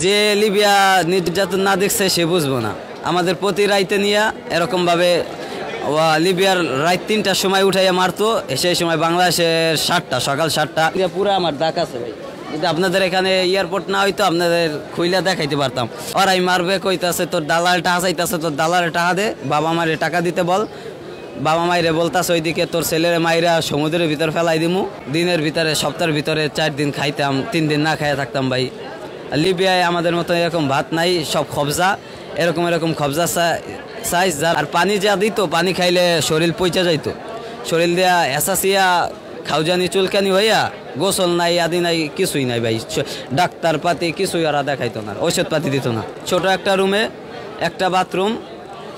যে লিবিয়া নির্যাতন না দেখছে সে বুঝবো না। আমাদের প্রতি রাইতে নিয়ে এরকমভাবে লিবিয়ার রাত ৩টার সময় উঠাইয়া মারতো, সেই সময় বাংলাদেশের ৭টা সকাল ৭টা পুরো আমার দাগ আছে ভাই। যদি আপনাদের এখানে এয়ারপোর্ট না হইতো আপনাদের খুইলা দেখাইতে পারতাম। ওরাই মারবে কইতাছে তোর দালাল টাকা চাইতেছে, তোর দালালের টাকা দে, বাবা মারে টাকা দিতে বল। বাবা মাইরে বলতাছে ওইদিকে তোর ছেলের মাইরা সমুদ্রের ভিতর ফেলাই দিমু। দিনের ভিতরে সপ্তাহের ভিতরে 4 দিন খাইতাম, 3 দিন না খাইয়া থাকতাম ভাই। লিবিয়ায় আমাদের মতো এরকম ভাত নাই, সব খবজা, এরকম খবজা সাইজ। আর পানি যা দিত, পানি খাইলে শরীর পচা যাইতো, শরীর দেয়া এসাসিয়া খাউজানি চুলকানি হইয়া গোসল নাই, আদি নাই, কিছুই নাই ভাই। ডাক্তার পাতি কিছুই ওরা দেখাইতো না, ঔষধ পাতি দিত না। ছোট একটা রুমে একটা বাথরুম,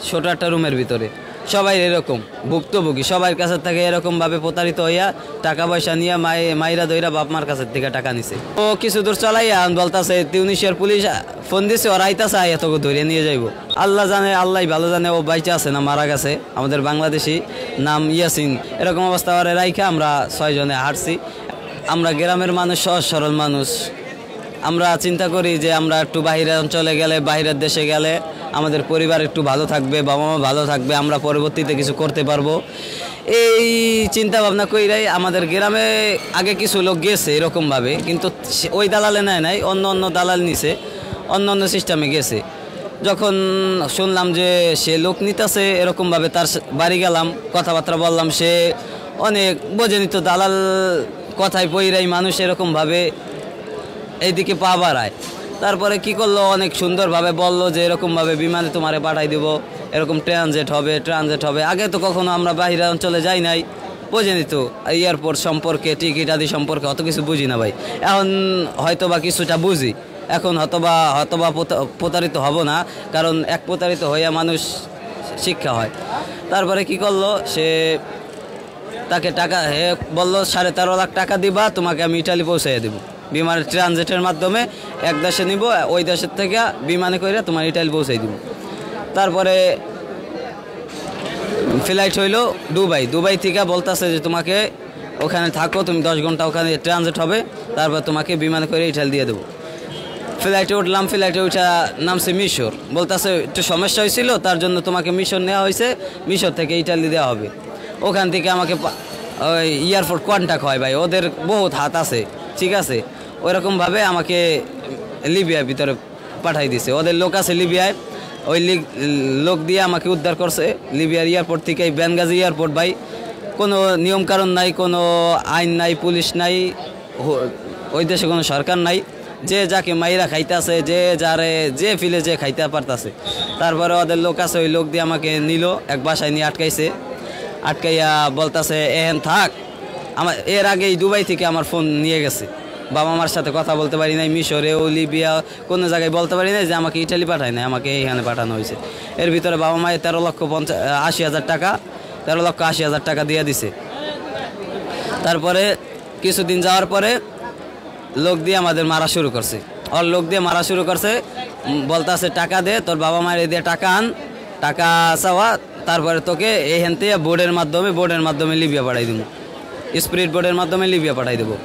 ছোট একটা রুমের ভিতরে সবাই এরকম ভুক্তভোগী, সবার কাছে থেকে এরকমভাবে প্রতারিত হইয়া টাকা পয়সা নিয়ে মাইরা দইরা বাপ মার কাছের থেকে টাকা নিছে। ও কিছু দূর চলাইয়া বলতাছে তিউনিশিয়ার পুলিশ ফোন দিছে, ওরা আইতাছে, এতকে ধরে নিয়ে যাইব। আল্লাহ জানে, আল্লাহ ভালো জানে ও বাইচা আছে না মারা গেছে। আমাদের বাংলাদেশি নাম ইয়াসিন। এরকম অবস্থা ওরে রাইখা আমরা 6 জনে হাঁটছি। আমরা গ্রামের মানুষ, সহজ সরল মানুষ। আমরা চিন্তা করি যে আমরা একটু বাইরের অঞ্চলে গেলে, বাইরের দেশে গেলে আমাদের পরিবার একটু ভালো থাকবে, বাবা মা ভালো থাকবে, আমরা পরবর্তীতে কিছু করতে পারবো। এই চিন্তা ভাবনা কইরাই আমাদের গ্রামে আগে কিছু লোক গেছে এরকমভাবে, কিন্তু ওই দালালে নেয় নাই, অন্য দালাল নিছে, অন্য সিস্টেমে গেছে। যখন শুনলাম যে সে লোক নিতেছে এরকমভাবে, তার বাড়ি গেলাম, কথাবার্তা বললাম, সে অনেক বোঝে নিত। দালাল কথায় পইরাই মানুষ এরকমভাবে এইদিকে পা বাড়ায়। তারপরে কি করলো, অনেক সুন্দরভাবে বললো যে এরকমভাবে বিমানে তোমারে পাঠাই দিব, এরকম ট্রানজিট হবে। আগে তো কখনো আমরা বাইরের অঞ্চলে যাই নাই, বোঝে নিত এয়ারপোর্ট সম্পর্কে, টিকিট আদি সম্পর্কে অত কিছু বুঝি না ভাই। এখন হয়তোবা কিছুটা বুঝি, এখন হয়তোবা প্রতারিত হব না, কারণ এক প্রতারিত হইয়া মানুষ শিক্ষা হয়। তারপরে কি করলো, সে তাকে টাকা বললো 13.5 লাখ টাকা দিবা, তোমাকে আমি ইটালি পৌঁছাইয়া দেবো বিমানের ট্রানজিটের মাধ্যমে। এক দেশে নিব, ওই দেশের থেকে বিমানে করে তোমার ইটালি পৌঁছাই দিব। তারপরে ফ্লাইট হইলো দুবাই থেকে বলতেছে যে তোমাকে ওখানে থাকো, তুমি 10 ঘন্টা ওখানে ট্রানজিট হবে, তারপর তোমাকে বিমানে করে ইটালি দিয়ে দেবো। ফ্লাইটে উঠলাম, ফ্লাইটে উঠা নামছে মিশর। বলতেছে একটু সমস্যা হয়েছিল, তার জন্য তোমাকে মিশর নেওয়া হয়েছে, মিশর থেকে ইটালি দেওয়া হবে। ওখান থেকে আমাকে ওই এয়ারপোর্ট কন্ট্যাক্ট হয় ভাই, ওদের বহুত হাত আছে, ঠিক আছে। ওইরকমভাবে আমাকে লিবিয়ার ভিতরে পাঠাই দিছে, ওদের লোক আছে লিবিয়ায়, ওই লোক দিয়ে আমাকে উদ্ধার করছে লিবিয়ার এয়ারপোর্ট থেকে। বেনগাজি এয়ারপোর্ট ভাই, কোনো নিয়মকানুন নাই, কোনো আইন নাই, পুলিশ নাই, ওই দেশে কোনো সরকার নাই। যে যাকে মাইরা খাইতেছে, যে ফিলে যে খাইতে পারতেছে। তারপরে ওদের লোক আছে, ওই লোক দিয়ে আমাকে নিল, এক বাসায় নিয়ে আটকাইয়া বলতেছে এহেন থাক। এর আগেই দুবাই থেকে আমার ফোন নিয়ে গেছে, বাবা মার সাথে কথা বলতে পারি নাই, মিশরে ও লিবিয়া কোনো জায়গায় বলতে পারি নাই যে আমাকে ইটালি পাঠায় নাই, আমাকে এইখানে পাঠানো হয়েছে। এর ভিতরে বাবা মায়ের 13,80,000 টাকা, 13,80,000 টাকা দিয়ে দিছে। তারপরে কিছুদিন যাওয়ার পরে লোক দিয়ে আমাদের মারা শুরু করছে, বলতেছে টাকা দে, তোর বাবা মায়ের দিয়ে টাকা আন, টাকা চাওয়া, তারপরে তোকে এইখান থেকে বোর্ডের মাধ্যমে লিবিয়া পাঠাই দেবো, স্পিরিট বোর্ডের মাধ্যমে লিবিয়া পাঠাই দেবো।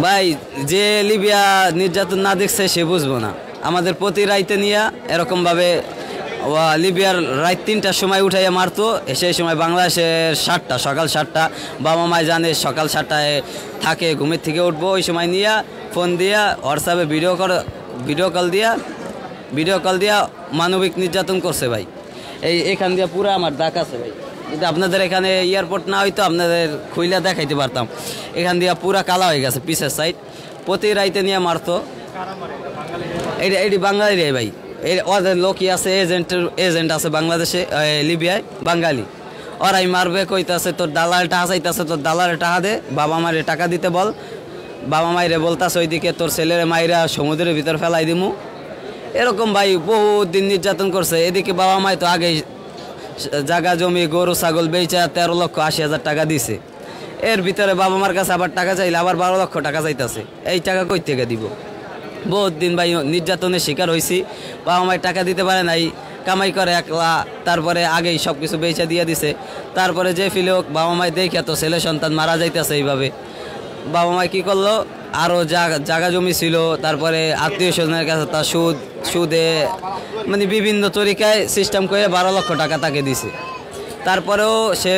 ভাই যে লিবিয়া নির্যাতন না দেখছে সে বুঝবো না। আমাদের প্রতি রাইতে নিয়ে এরকমভাবে লিবিয়ার রাত 3টার সময় উঠাইয়া মারতো, সেই সময় বাংলাদেশের 7টা সকাল 7টা। বাবা মায় জানে সকাল 7টায় থাকে, ঘুমের থেকে উঠবো, ওই সময় নিয়ে ফোন দিয়া হোয়াটসঅ্যাপে ভিডিও কল দিয়া মানবিক নির্যাতন করছে ভাই। এখান দিয়ে পুরো আমার দাগ আছে ভাই। যদি আপনাদের এখানে এয়ারপোর্ট না হইতো আপনাদের খুইলা দেখাইতে পারতাম। এখান দিয়ে পুরা কালা হয়ে গেছে পিছের সাইড, প্রতি রাইতে নিয়ে মারতো। এটি বাঙালি রে ভাই, ওদের লোকই আছে, এজেন্ট আছে বাংলাদেশে, লিবিয়ায় বাঙালি। ওরাই মারবে, কইতাছে তোর দালাল টাকা চাইতেছে, তোর দালালের টাকা দে, বাবা মায়ের টাকা দিতে বল। বাবা মায়েরে বলতাছে ওইদিকে তোর ছেলের মাইরা সমুদ্রের ভিতর ফেলাই দিমু। এরকম ভাই বহুত দিন নির্যাতন করছে। এদিকে বাবা মায় তো আগে জায়গা জমি গরু ছাগল বেচা 13,80,000 টাকা দিছে। এর ভিতরে বাবা মার কাছে আবার টাকা চাইলে আবার 12 লক্ষ টাকা চাইতেছে। এই টাকা কই থেকে দিব? বহুত দিন ভাই নির্যাতনের শিকার হয়েছি। বাবা মায়ের টাকা দিতে পারে নাই, কামাই করে একলা, তারপরে আগেই সব কিছু বেচা দিয়ে দিছে। তারপরে যে ফিলোক বাবা মায় দেখে তো ছেলে সন্তান মারা যাইতেছে। এইভাবে বাবা মায় কী করলো, আরও জায়গা জমি ছিল, তারপরে আত্মীয় স্বজনের কাছে তার সুদে মানে বিভিন্ন তরিকায় সিস্টেম করে 12 লক্ষ টাকা তাকে দিছে। তারপরেও সে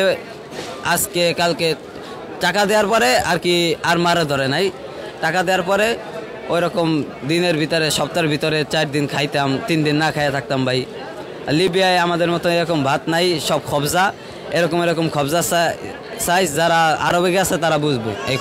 আজকে কালকে টাকা দেওয়ার পরে আর কি আর মারা ধরে নাই। টাকা দেওয়ার পরে ওই রকম দিনের ভিতরে সপ্তাহের ভিতরে 4 দিন খাইতাম, 3 দিন না খাইয়া থাকতাম ভাই। লিবিয়ায় আমাদের মতো এরকম ভাত নাই, সব খবজা, এরকম খবজা সাইজ। যারা আরবে গেছে তারা বুঝবো।